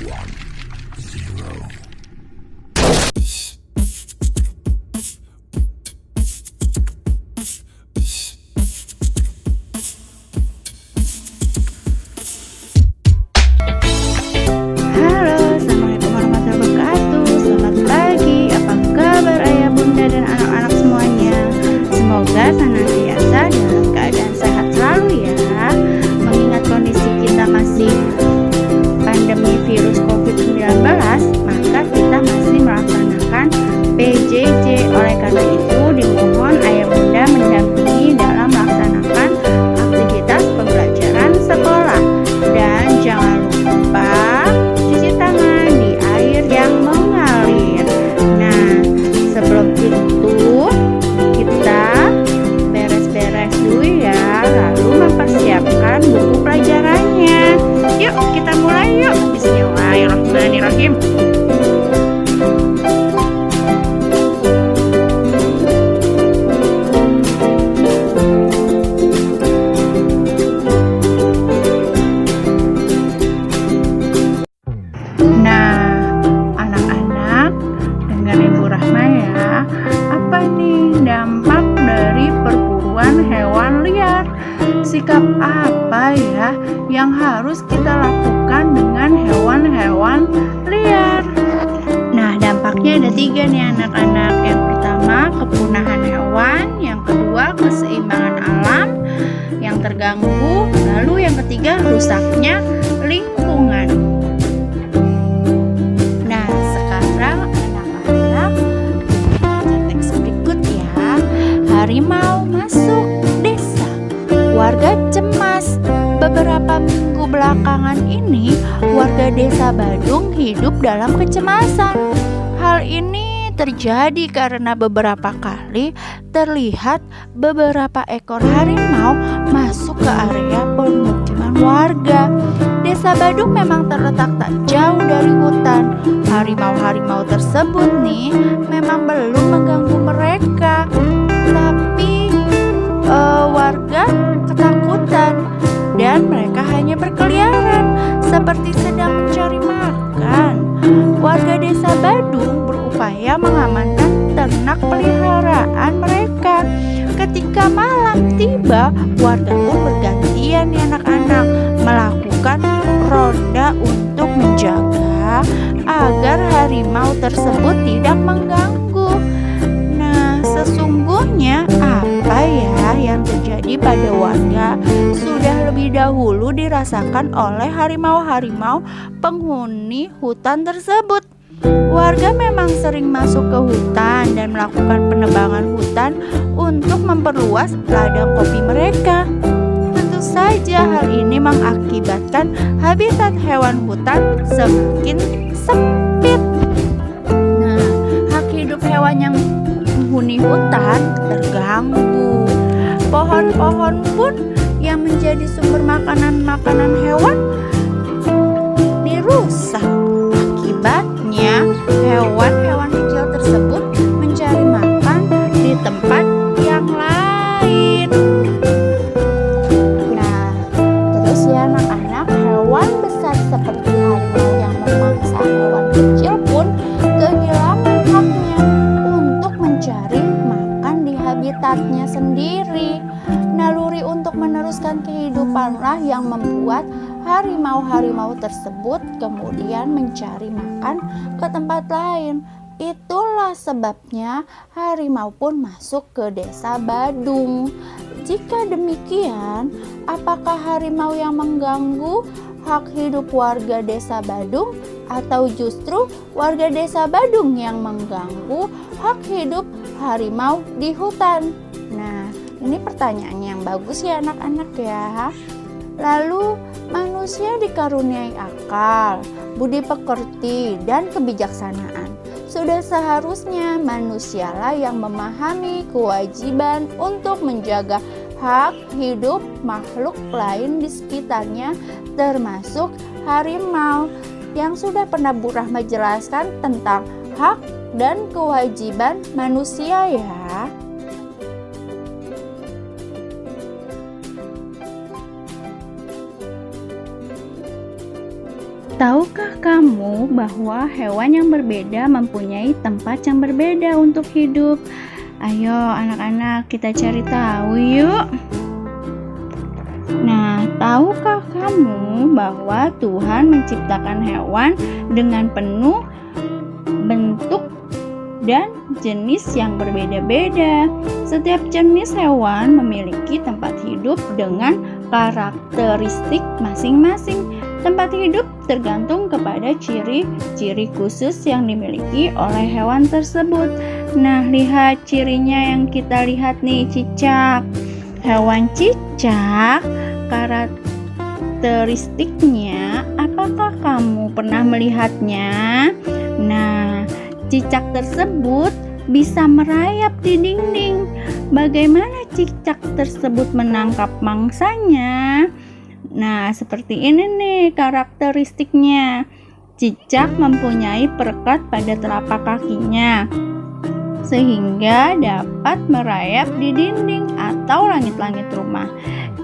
Halo, Assalamualaikum warahmatullahi wabarakatuh. Selamat pagi, apa kabar ayah bunda dan anak-anak semuanya? Semoga senantiasa dalam keadaan sehat selalu ya. Mengingat kondisi kita masih pandemi virus COVID-19, maka kita masih melaksanakan PJJ. Oleh karena itu dimohon ayah bunda mendampingi dalam melaksanakan aktivitas pembelajaran sekolah. Dan jangan lupa cuci tangan di air yang mengalir. Nah, sebelum itu kita beres-beres dulu ya, lalu mempersiapkan buku pelajarannya. Yuk kita mulai yuk. Bismillahirrahmanirrahim. Nah, anak-anak, dengerin Bu Rahma ya. Apa nih dampak dari perburuan hewan liar? Sikap apa ya yang harus kita lakukan dengan hewan-hewan liar? Nah, dampaknya ada 3 nih anak-anak. Yang pertama, kepunahan hewan. Yang kedua, keseimbangan alam yang terganggu. Lalu yang ketiga, rusaknya lingkungan. Nah, sekarang anak-anak baca teks berikut ya. Harimau masuk desa. Warga cemas. Beberapa minggu belakangan ini, warga desa Badung hidup dalam kecemasan. Hal ini terjadi karena beberapa kali terlihat beberapa ekor harimau masuk ke area permukiman warga. Desa Badung memang terletak tak jauh dari hutan. Harimau-harimau tersebut nih memang belum mengganggu mereka, tapi warga ketakutan dan mereka hanya berkeliaran seperti sedang mencari makan. Warga desa Badung berupaya mengamankan ternak peliharaan mereka. Ketika malam tiba, warga pun bergantian nih anak-anak melakukan ronda untuk menjaga agar harimau tersebut tidak mengganggu. Nah, sesungguhnya apa ya yang terjadi pada warga sudah lebih dahulu dirasakan oleh harimau-harimau penghuni hutan tersebut. Warga memang sering masuk ke hutan dan melakukan penebangan hutan untuk memperluas ladang kopi mereka. Tentu saja hal ini mengakibatkan habitat hewan hutan semakin sempit. Nah, hak hidup hewan yang menghuni hutan terganggu. Pohon-pohon pun yang menjadi sumber makanan hewan dirusak. Akibatnya, hewan-hewan kecil tersebut mencari makan di tempat yang lain. Nah, terus ya anak-anak, hewan besar seperti harimau yang memangsa hewan kecil pun kehilangan haknya untuk mencari makan di habitatnya sendiri. Naluri untuk meneruskan kehidupanlah yang membuat harimau-harimau tersebut kemudian mencari makan ke tempat lain. Itulah sebabnya harimau pun masuk ke desa Badung. Jika demikian, apakah harimau yang mengganggu hak hidup warga desa Badung atau justru warga desa Badung yang mengganggu hak hidup harimau di hutan? Nah, ini pertanyaan yang bagus ya anak-anak ya. Lalu manusia dikaruniai akal, budi pekerti, dan kebijaksanaan. Sudah seharusnya manusialah yang memahami kewajiban untuk menjaga hak hidup makhluk lain di sekitarnya, termasuk harimau. Yang sudah pernah Bu Rahma jelaskan tentang hak dan kewajiban manusia ya. Tahukah kamu bahwa hewan yang berbeda mempunyai tempat yang berbeda untuk hidup? Ayo anak-anak, kita cari tahu yuk. Nah, tahukah kamu bahwa Tuhan menciptakan hewan dengan penuh bentuk dan jenis yang berbeda-beda? Setiap jenis hewan memiliki tempat hidup dengan karakteristik masing-masing. Tempat hidup tergantung kepada ciri-ciri khusus yang dimiliki oleh hewan tersebut. Nah, lihat cirinya yang kita lihat nih, cicak. Hewan cicak, karakteristiknya, apakah kamu pernah melihatnya? Nah, cicak tersebut bisa merayap di dinding. Bagaimana cicak tersebut menangkap mangsanya? Nah, seperti ini nih karakteristiknya. Cicak mempunyai perekat pada telapak kakinya, sehingga dapat merayap di dinding atau langit-langit rumah.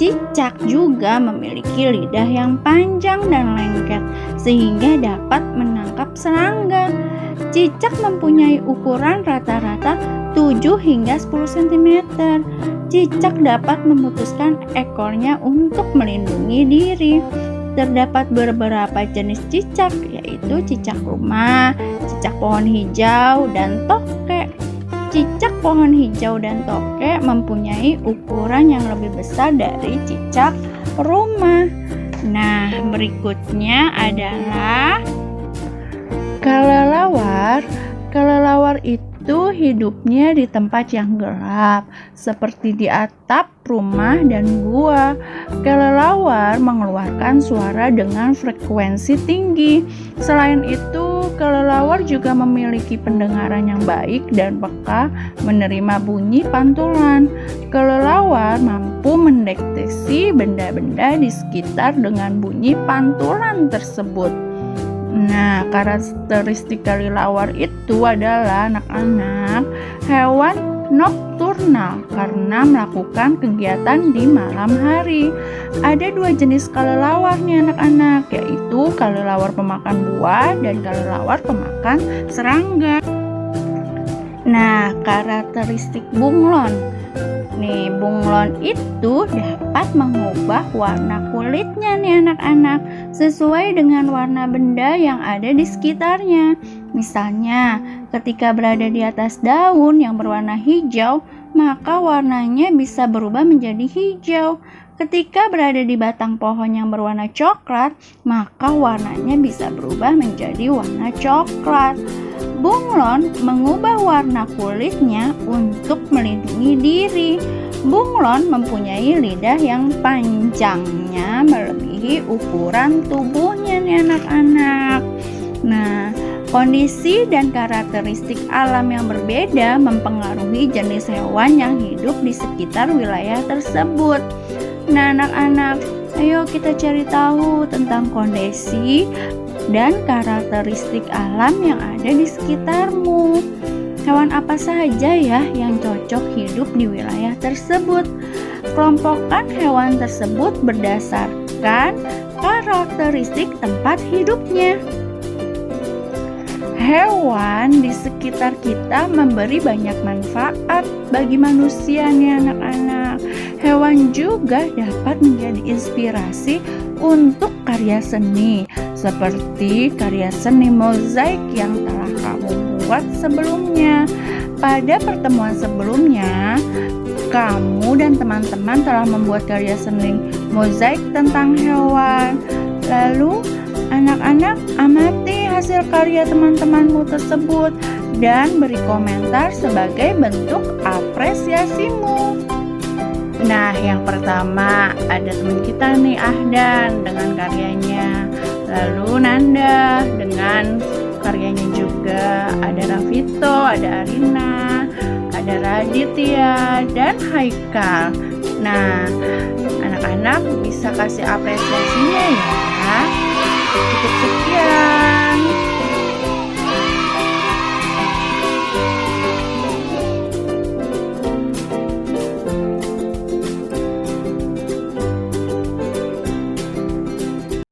Cicak juga memiliki lidah yang panjang dan lengket, sehingga dapat menangkap serangga. Cicak mempunyai ukuran rata-rata 7 hingga 10 cm. Cicak dapat memutuskan ekornya untuk melindungi diri. Terdapat beberapa jenis cicak, yaitu cicak rumah, cicak pohon hijau, dan tokek. Cicak pohon hijau dan tokek mempunyai ukuran yang lebih besar dari cicak rumah. Nah, berikutnya adalah kelelawar. Kelelawar itu hidupnya di tempat yang gelap, seperti di atap rumah dan gua. Kelelawar mengeluarkan suara dengan frekuensi tinggi. Selain itu, kelelawar juga memiliki pendengaran yang baik dan peka menerima bunyi pantulan. Kelelawar mampu mendeteksi benda-benda di sekitar dengan bunyi pantulan tersebut. Nah, karakteristik kelelawar itu adalah anak-anak hewan nokturnal karena melakukan kegiatan di malam hari. Ada 2 jenis kelelawar nih anak-anak, yaitu kelelawar pemakan buah dan kelelawar pemakan serangga. Nah, karakteristik bunglon. Nih, bunglon itu dapat mengubah warna kulitnya nih anak-anak sesuai dengan warna benda yang ada di sekitarnya. Misalnya, ketika berada di atas daun yang berwarna hijau, maka warnanya bisa berubah menjadi hijau. Ketika berada di batang pohon yang berwarna coklat, maka warnanya bisa berubah menjadi warna coklat. Bunglon mengubah warna kulitnya untuk melindungi diri. Bunglon mempunyai lidah yang panjangnya melebihi ukuran tubuhnya nih anak-anak. Nah, kondisi dan karakteristik alam yang berbeda mempengaruhi jenis hewan yang hidup di sekitar wilayah tersebut. Nah, anak-anak, ayo kita cari tahu tentang kondisi dan karakteristik alam yang ada di sekitarmu. Hewan apa saja ya yang cocok hidup di wilayah tersebut? Kelompokkan hewan tersebut berdasarkan karakteristik tempat hidupnya. Hewan di sekitar kita memberi banyak manfaat bagi manusia nih anak-anak. Hewan juga dapat menjadi inspirasi untuk karya seni, seperti karya seni mozaik yang telah kamu buat sebelumnya. Pada pertemuan sebelumnya, kamu dan teman-teman telah membuat karya seni mozaik tentang hewan. Lalu, anak-anak amati hasil karya teman-temanmu tersebut dan beri komentar sebagai bentuk apresiasimu. Nah, yang pertama ada teman kita nih, Ahdan, dengan karyanya. Lalu Nanda dengan karyanya juga. Ada Rafito, ada Arina, ada Raditya, dan Haikal. Nah, anak-anak bisa kasih apresiasinya ya.